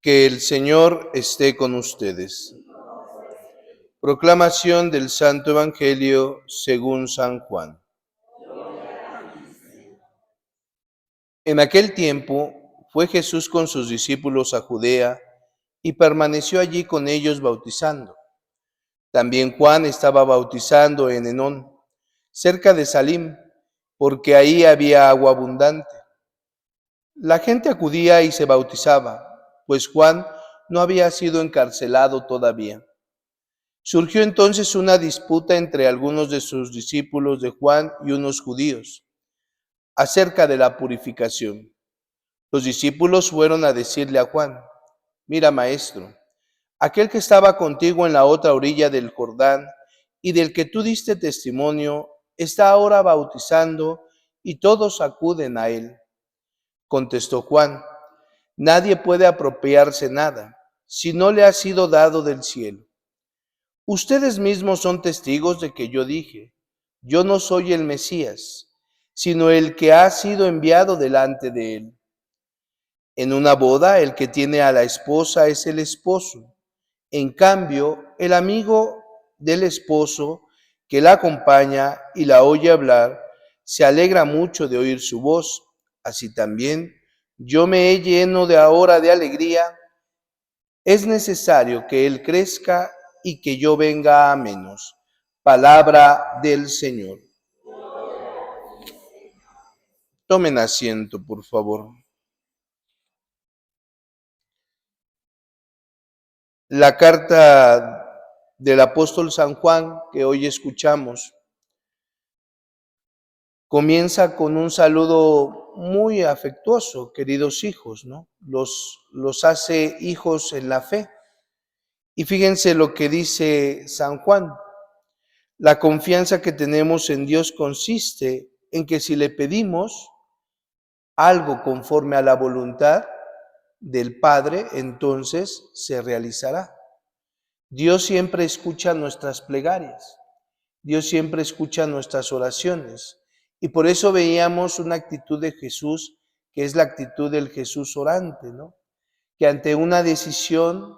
Que el Señor esté con ustedes. Proclamación del Santo Evangelio según San Juan. En aquel tiempo fue Jesús con sus discípulos a Judea y permaneció allí con ellos bautizando. También Juan estaba bautizando en Enón, cerca de Salim, porque ahí había agua abundante. La gente acudía y se bautizaba, pues Juan no había sido encarcelado todavía. Surgió entonces una disputa entre algunos de sus discípulos de Juan y unos judíos acerca de la purificación. Los discípulos fueron a decirle a Juan: mira, maestro, aquel que estaba contigo en la otra orilla del Jordán y del que tú diste testimonio, está ahora bautizando y todos acuden a él. Contestó Juan: nadie puede apropiarse nada si no le ha sido dado del cielo. Ustedes mismos son testigos de que yo dije: yo no soy el Mesías, sino el que ha sido enviado delante de él. En una boda, el que tiene a la esposa es el esposo. En cambio, el amigo del esposo que la acompaña y la oye hablar, se alegra mucho de oír su voz. Así también, yo me lleno de ahora de alegría. Es necesario que él crezca y que yo venga a menos. Palabra del Señor. Tomen asiento, por favor. La carta del apóstol San Juan que hoy escuchamos comienza con un saludo muy afectuoso, queridos hijos, ¿no? Los hace hijos en la fe. Y fíjense lo que dice San Juan: la confianza que tenemos en Dios consiste en que si le pedimos algo conforme a la voluntad del Padre, entonces se realizará. Dios siempre escucha nuestras plegarias, Dios siempre escucha nuestras oraciones, y por eso veíamos una actitud de Jesús, que es la actitud del Jesús orante, ¿no? Que ante una decisión,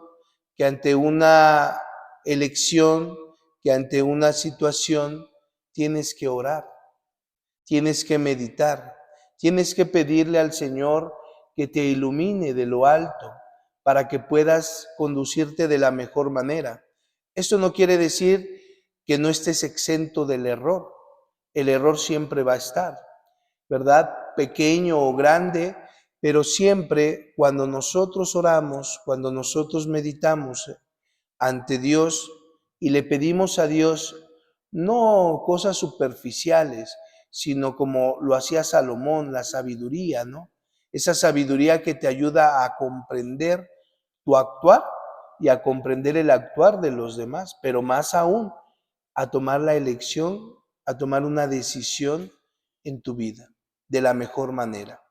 que ante una elección, que ante una situación, tienes que orar, tienes que meditar, tienes que pedirle al Señor que te ilumine de lo alto para que puedas conducirte de la mejor manera. Esto no quiere decir que no estés exento del error. El error siempre va a estar, ¿verdad? Pequeño o grande, pero siempre cuando nosotros oramos, cuando nosotros meditamos ante Dios y le pedimos a Dios no cosas superficiales, sino como lo hacía Salomón, la sabiduría, ¿no? Esa sabiduría que te ayuda a comprender tu actuar y a comprender el actuar de los demás, pero más aún a tomar la elección, a tomar una decisión en tu vida de la mejor manera.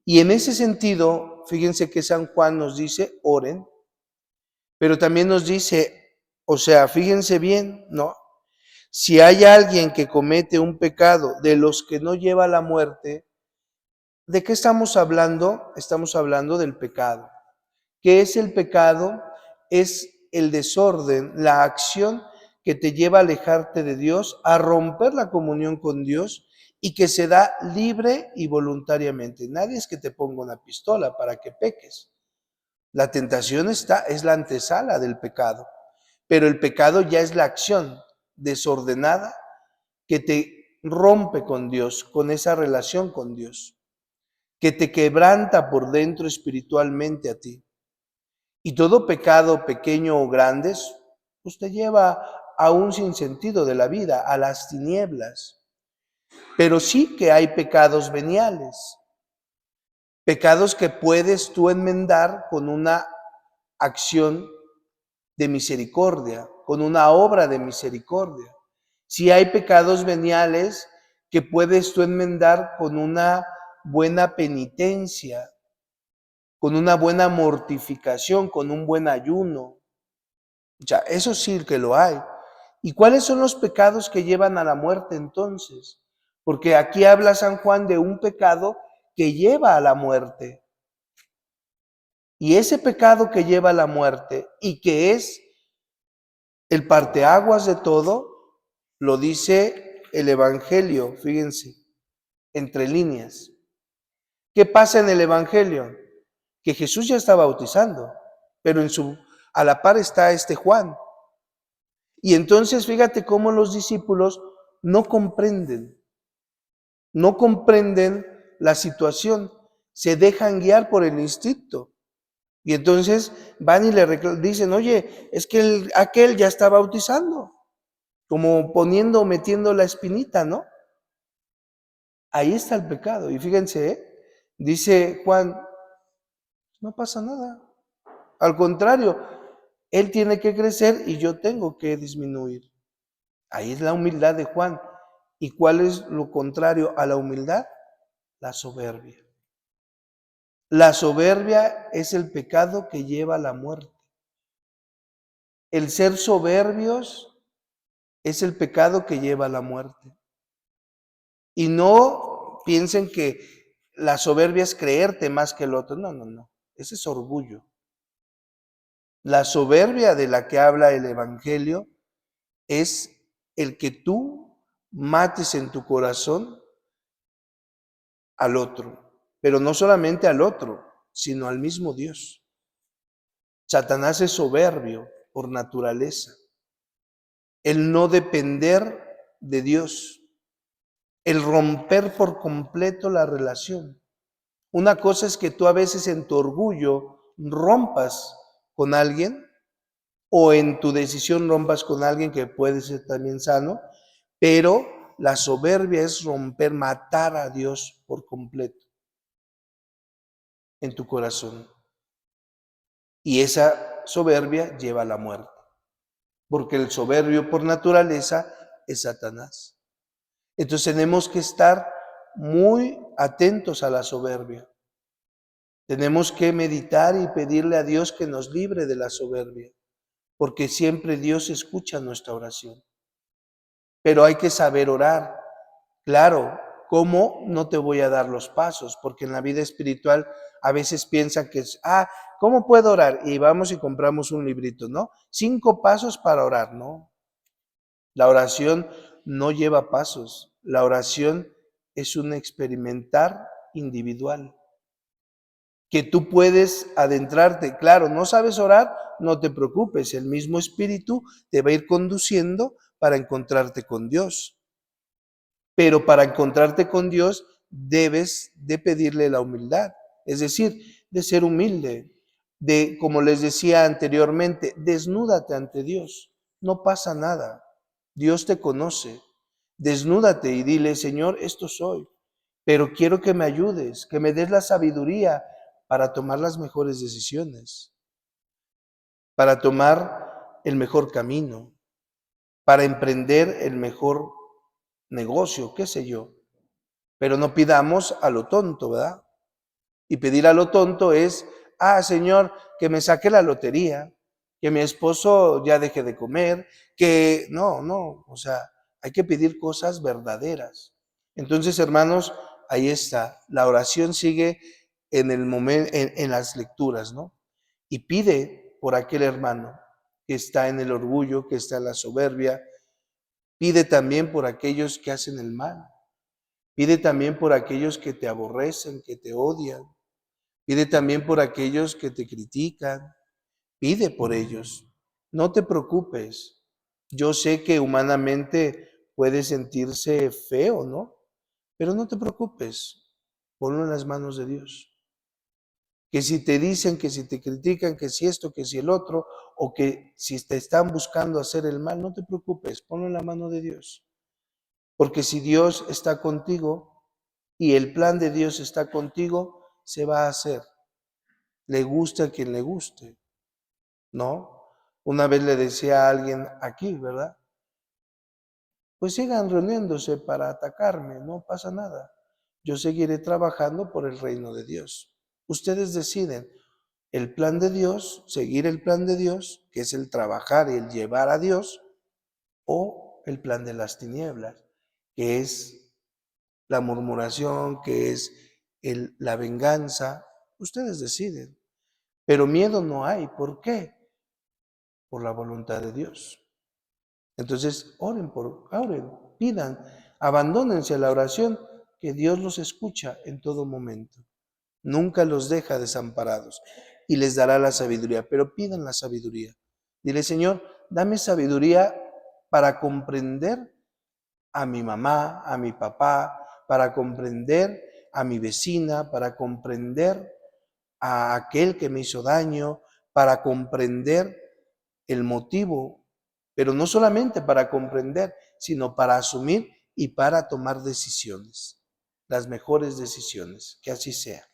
Y en ese sentido, fíjense que San Juan nos dice: oren, pero también nos dice, o sea, fíjense bien, ¿no? Si hay alguien que comete un pecado de los que no lleva a la muerte, ¿de qué estamos hablando? Estamos hablando del pecado. ¿Qué es el pecado? Es el desorden, la acción que te lleva a alejarte de Dios, a romper la comunión con Dios y que se da libre y voluntariamente. Nadie es que te ponga una pistola para que peques. La tentación es la antesala del pecado, pero el pecado ya es la acción desordenada que te rompe con Dios, con esa relación con Dios, que te quebranta por dentro espiritualmente a ti. Y todo pecado, pequeño o grande, pues te lleva a un sinsentido de la vida, a las tinieblas. Pero sí que hay pecados veniales, pecados que puedes tú enmendar con una acción de misericordia, con una obra de misericordia. Si hay pecados veniales que puedes tú enmendar con una buena penitencia, con una buena mortificación, con un buen ayuno. Ya, eso sí que lo hay. ¿Y cuáles son los pecados que llevan a la muerte entonces? Porque aquí habla San Juan de un pecado que lleva a la muerte. Y ese pecado que lleva a la muerte y que es el parteaguas de todo, lo dice el Evangelio, fíjense, entre líneas. ¿Qué pasa en el Evangelio? Que Jesús ya está bautizando, pero a la par está este Juan. Y entonces fíjate cómo los discípulos no comprenden la situación, se dejan guiar por el instinto. Y entonces van y le dicen, oye, es que aquel ya está bautizando, como metiendo la espinita, ¿no? Ahí está el pecado. Y fíjense, dice Juan, no pasa nada. Al contrario, él tiene que crecer y yo tengo que disminuir. Ahí es la humildad de Juan. ¿Y cuál es lo contrario a la humildad? La soberbia. La soberbia es el pecado que lleva a la muerte. El ser soberbios es el pecado que lleva a la muerte. Y no piensen que la soberbia es creerte más que el otro. No, no, no. Ese es orgullo. La soberbia de la que habla el Evangelio es el que tú mates en tu corazón al otro, pero no solamente al otro, sino al mismo Dios. Satanás es soberbio por naturaleza. El no depender de Dios, el romper por completo la relación. Una cosa es que tú a veces en tu orgullo rompas con alguien o en tu decisión rompas con alguien que puede ser también sano, pero la soberbia es romper, matar a Dios por completo en tu corazón. Y esa soberbia lleva a la muerte, porque el soberbio por naturaleza es Satanás. Entonces tenemos que estar muy atentos a la soberbia. Tenemos que meditar y pedirle a Dios que nos libre de la soberbia, porque siempre Dios escucha nuestra oración. Pero hay que saber orar. Claro, ¿cómo? No te voy a dar los pasos, porque en la vida espiritual a veces piensan que es, ¿cómo puedo orar? Y vamos y compramos un librito, ¿no? 5 pasos para orar, ¿no? La oración no lleva pasos. La oración es un experimentar individual, que tú puedes adentrarte. Claro, ¿no sabes orar? No te preocupes, el mismo Espíritu te va a ir conduciendo para encontrarte con Dios. Pero para encontrarte con Dios debes de pedirle la humildad, es decir, de ser humilde, de, como les decía anteriormente, desnúdate ante Dios, no pasa nada, Dios te conoce, desnúdate y dile, Señor, esto soy, pero quiero que me ayudes, que me des la sabiduría para tomar las mejores decisiones, para tomar el mejor camino, para emprender el mejor negocio, qué sé yo. Pero no pidamos a lo tonto, ¿verdad? Y pedir a lo tonto es, Señor, que me saque la lotería, que mi esposo ya deje de comer, que no, o sea, hay que pedir cosas verdaderas. Entonces, hermanos, ahí está, la oración sigue en el momento, en las lecturas, ¿no? Y pide por aquel hermano que está en el orgullo, que está en la soberbia, pide también por aquellos que hacen el mal. Pide también por aquellos que te aborrecen, que te odian. Pide también por aquellos que te critican. Pide por ellos. No te preocupes. Yo sé que humanamente puede sentirse feo, ¿no? Pero no te preocupes. Ponlo en las manos de Dios. Que si te dicen, que si te critican, que si esto, que si el otro, o que si te están buscando hacer el mal, no te preocupes. Ponlo en la mano de Dios. Porque si Dios está contigo, y el plan de Dios está contigo, se va a hacer. Le guste a quien le guste, ¿no? Una vez le decía a alguien aquí, ¿verdad? Pues sigan reuniéndose para atacarme, no pasa nada. Yo seguiré trabajando por el reino de Dios. Ustedes deciden el plan de Dios, seguir el plan de Dios, que es el trabajar y el llevar a Dios, o el plan de las tinieblas, que es la murmuración, que es la venganza. Ustedes deciden. pero miedo no hay. ¿Por qué? Por la voluntad de Dios. Entonces, oren, pidan, abandónense a la oración, que Dios los escucha en todo momento. Nunca los deja desamparados y les dará la sabiduría, pero pidan la sabiduría. Dile, Señor, dame sabiduría para comprender a mi mamá, a mi papá, para comprender a mi vecina, para comprender a aquel que me hizo daño, para comprender el motivo, pero no solamente para comprender, sino para asumir y para tomar decisiones, las mejores decisiones. Que así sea.